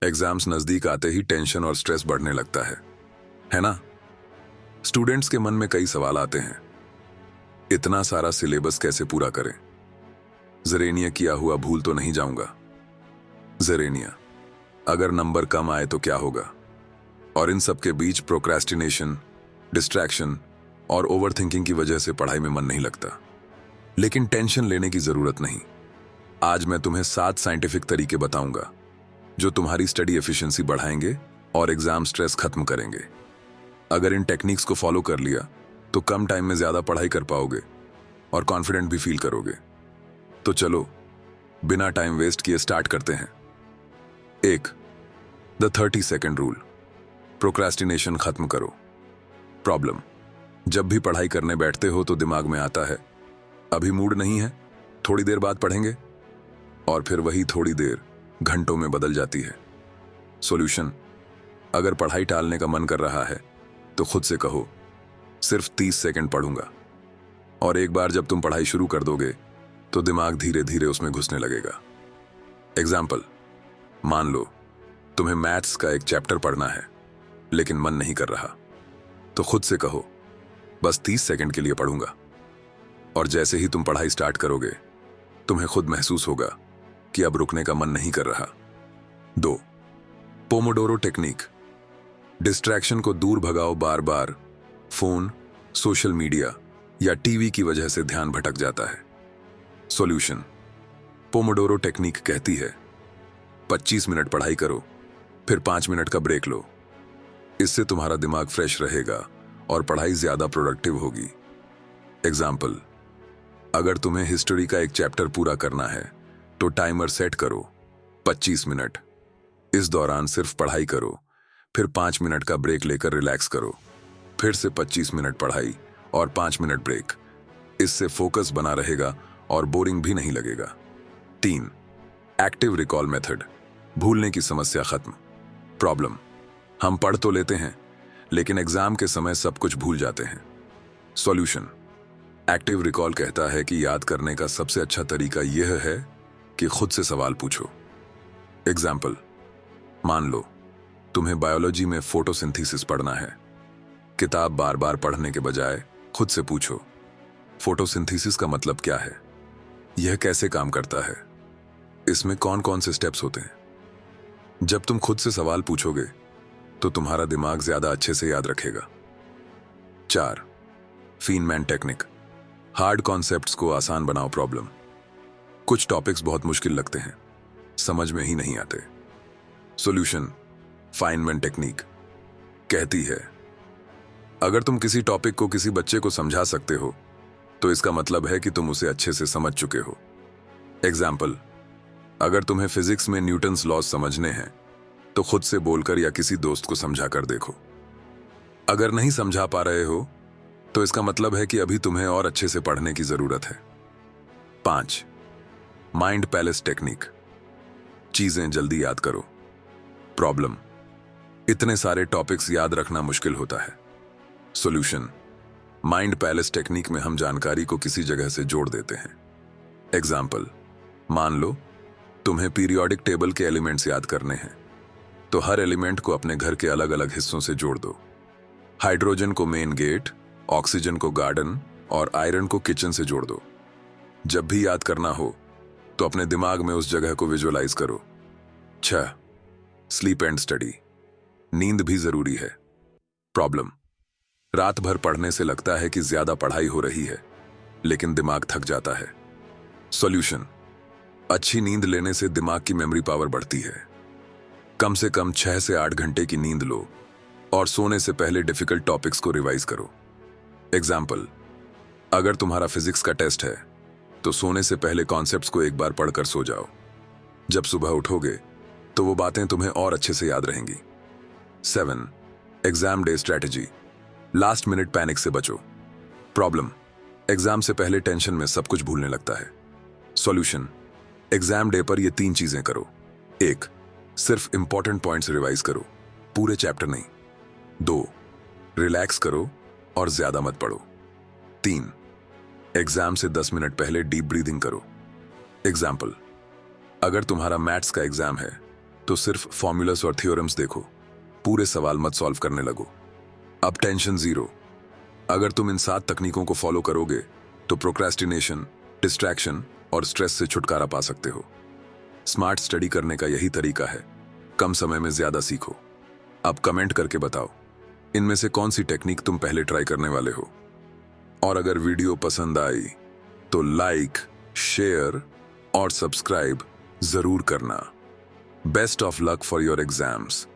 Exams नजदीक आते ही tension और स्ट्रेस बढ़ने लगता है ना? स्टूडेंट्स के मन में कई सवाल आते हैं। इतना सारा सिलेबस कैसे पूरा करें? जरेनिया किया हुआ भूल तो नहीं जाऊंगा? जरेनिया, अगर नंबर कम आए तो क्या होगा? और इन सब के बीच प्रोक्रेस्टिनेशन, डिस्ट्रैक्शन और ओवरथिंकिंग की वजह से पढ़ाई में मन नहीं लगता। लेकिन टेंशन लेने की जरूरत नहीं। आज मैं तुम्हें 7 साइंटिफिक तरीके बताऊंगा जो तुम्हारी स्टडी एफिशिएंसी बढ़ाएंगे और एग्जाम स्ट्रेस खत्म करेंगे। अगर इन टेक्निक्स को फॉलो कर लिया तो कम टाइम में ज्यादा पढ़ाई कर पाओगे और कॉन्फिडेंट भी फील करोगे। तो चलो बिना टाइम वेस्ट किए स्टार्ट करते हैं। 1. The 30 second rule. प्रोक्रेस्टिनेशन खत्म करो। प्रॉब्लम: जब भी पढ़ाई करने बैठते हो तो दिमाग में आता है, अभी मूड नहीं है, थोड़ी देर बाद पढ़ेंगे, और फिर वही थोड़ी देर घंटों में बदल जाती है। सॉल्यूशन: अगर पढ़ाई टालने का मन कर रहा है तो खुद से कहो, सिर्फ 30 सेकंड पढ़ूंगा। और एक बार जब तुम पढ़ाई शुरू कर दोगे तो दिमाग धीरे धीरे उसमें घुसने लगेगा। एग्जाम्पल: मान लो तुम्हें मैथ्स का एक चैप्टर पढ़ना है लेकिन मन नहीं कर रहा, तो खुद से कहो, बस 30 सेकंड के लिए पढ़ूंगा। और जैसे ही तुम पढ़ाई स्टार्ट करोगे तुम्हें खुद महसूस होगा कि अब रुकने का मन नहीं कर रहा। 2. Pomodoro technique. डिस्ट्रैक्शन को दूर भगाओ। बार बार फोन, सोशल मीडिया या टीवी की वजह से ध्यान भटक जाता है। सॉल्यूशन: पोमोडोरो टेक्निक कहती है 25 मिनट पढ़ाई करो, फिर 5 मिनट का ब्रेक लो। इससे तुम्हारा दिमाग फ्रेश रहेगा और पढ़ाई ज्यादा प्रोडक्टिव होगी। एग्जाम्पल: अगर तुम्हें हिस्ट्री का एक चैप्टर पूरा करना है तो टाइमर सेट करो 25 मिनट। इस दौरान सिर्फ पढ़ाई करो, फिर 5 मिनट का ब्रेक लेकर रिलैक्स करो, फिर से 25 मिनट पढ़ाई और 5 मिनट ब्रेक। इससे फोकस बना रहेगा और बोरिंग भी नहीं लगेगा। 3. Active recall method. भूलने की समस्या खत्म। प्रॉब्लम: हम पढ़ तो लेते हैं लेकिन एग्जाम के समय सब कुछ भूल जाते हैं। सॉल्यूशन: एक्टिव रिकॉल कहता है कि याद करने का सबसे अच्छा तरीका यह है कि खुद से सवाल पूछो। एग्जाम्पल: मान लो तुम्हें बायोलॉजी में फोटोसिंथेसिस पढ़ना है। किताब बार बार पढ़ने के बजाय खुद से पूछो, फोटोसिंथेसिस का मतलब क्या है? यह कैसे काम करता है? इसमें कौन कौन से स्टेप्स होते हैं? जब तुम खुद से सवाल पूछोगे तो तुम्हारा दिमाग ज्यादा अच्छे से याद रखेगा। 4. फीनमैन टेक्निक। हार्ड कॉन्सेप्ट्स को आसान बनाओ। प्रॉब्लम: कुछ टॉपिक्स बहुत मुश्किल लगते हैं, समझ में ही नहीं आते। सॉल्यूशन: फाइनमैन टेक्निक कहती है अगर तुम किसी टॉपिक को किसी बच्चे को समझा सकते हो तो इसका मतलब है कि तुम उसे अच्छे से समझ चुके हो। एग्जाम्पल: अगर तुम्हें फिजिक्स में न्यूटन्स लॉज समझने हैं तो खुद से बोलकर या किसी दोस्त को समझा कर देखो। अगर नहीं समझा पा रहे हो तो इसका मतलब है कि अभी तुम्हें और अच्छे से पढ़ने की जरूरत है। 5. Mind palace technique. चीजें जल्दी याद करो। प्रॉब्लम: इतने सारे टॉपिक्स याद रखना मुश्किल होता है। सॉल्यूशन: माइंड पैलेस टेक्निक में हम जानकारी को किसी जगह से जोड़ देते हैं। एग्जाम्पल: मान लो तुम्हें पीरियोडिक टेबल के एलिमेंट्स याद करने हैं, तो हर एलिमेंट को अपने घर के अलग अलग हिस्सों से जोड़ दो। हाइड्रोजन को मेन गेट, ऑक्सीजन को गार्डन और आयरन को किचन से जोड़ दो। जब भी याद करना हो तो अपने दिमाग में उस जगह को विजुअलाइज करो। 6. Sleep and study. नींद भी जरूरी है। प्रॉब्लम: रात भर पढ़ने से लगता है कि ज्यादा पढ़ाई हो रही है लेकिन दिमाग थक जाता है। सॉल्यूशन: अच्छी नींद लेने से दिमाग की मेमोरी पावर बढ़ती है। कम से कम 6 से 8 घंटे की नींद लो और सोने से पहले डिफिकल्ट टॉपिक्स को रिवाइज करो। एग्जाम्पल: अगर तुम्हारा फिजिक्स का टेस्ट है तो सोने से पहले कॉन्सेप्ट्स को एक बार पढ़कर सो जाओ। जब सुबह उठोगे तो वो बातें तुम्हें और अच्छे से याद रहेंगी। 7. Exam day strategy. Last minute panic से बचो। प्रॉब्लम: एग्जाम से पहले टेंशन में सब कुछ भूलने लगता है। सॉल्यूशन: एग्जाम डे पर ये 3 चीजें करो। 1. सिर्फ इंपॉर्टेंट पॉइंट्स रिवाइज करो, पूरे चैप्टर नहीं। 2. रिलैक्स करो और ज्यादा मत पढ़ो। 3. एग्जाम से 10 मिनट पहले डीप ब्रीदिंग करो। एग्जाम्पल: अगर तुम्हारा मैथ्स का एग्जाम है तो सिर्फ फॉर्मूलास और थ्योरम्स देखो, पूरे सवाल मत सॉल्व करने लगो। अब टेंशन जीरो। अगर तुम इन 7 तकनीकों को फॉलो करोगे तो प्रोक्रेस्टिनेशन, डिस्ट्रैक्शन और स्ट्रेस से छुटकारा पा सकते हो। स्मार्ट स्टडी करने का यही तरीका है, कम समय में ज्यादा सीखो। अब कमेंट करके बताओ इनमें से कौन सी टेक्निक तुम पहले ट्राई करने वाले हो। और अगर वीडियो पसंद आई तो लाइक, शेयर और सब्सक्राइब जरूर करना। Best of luck for your exams.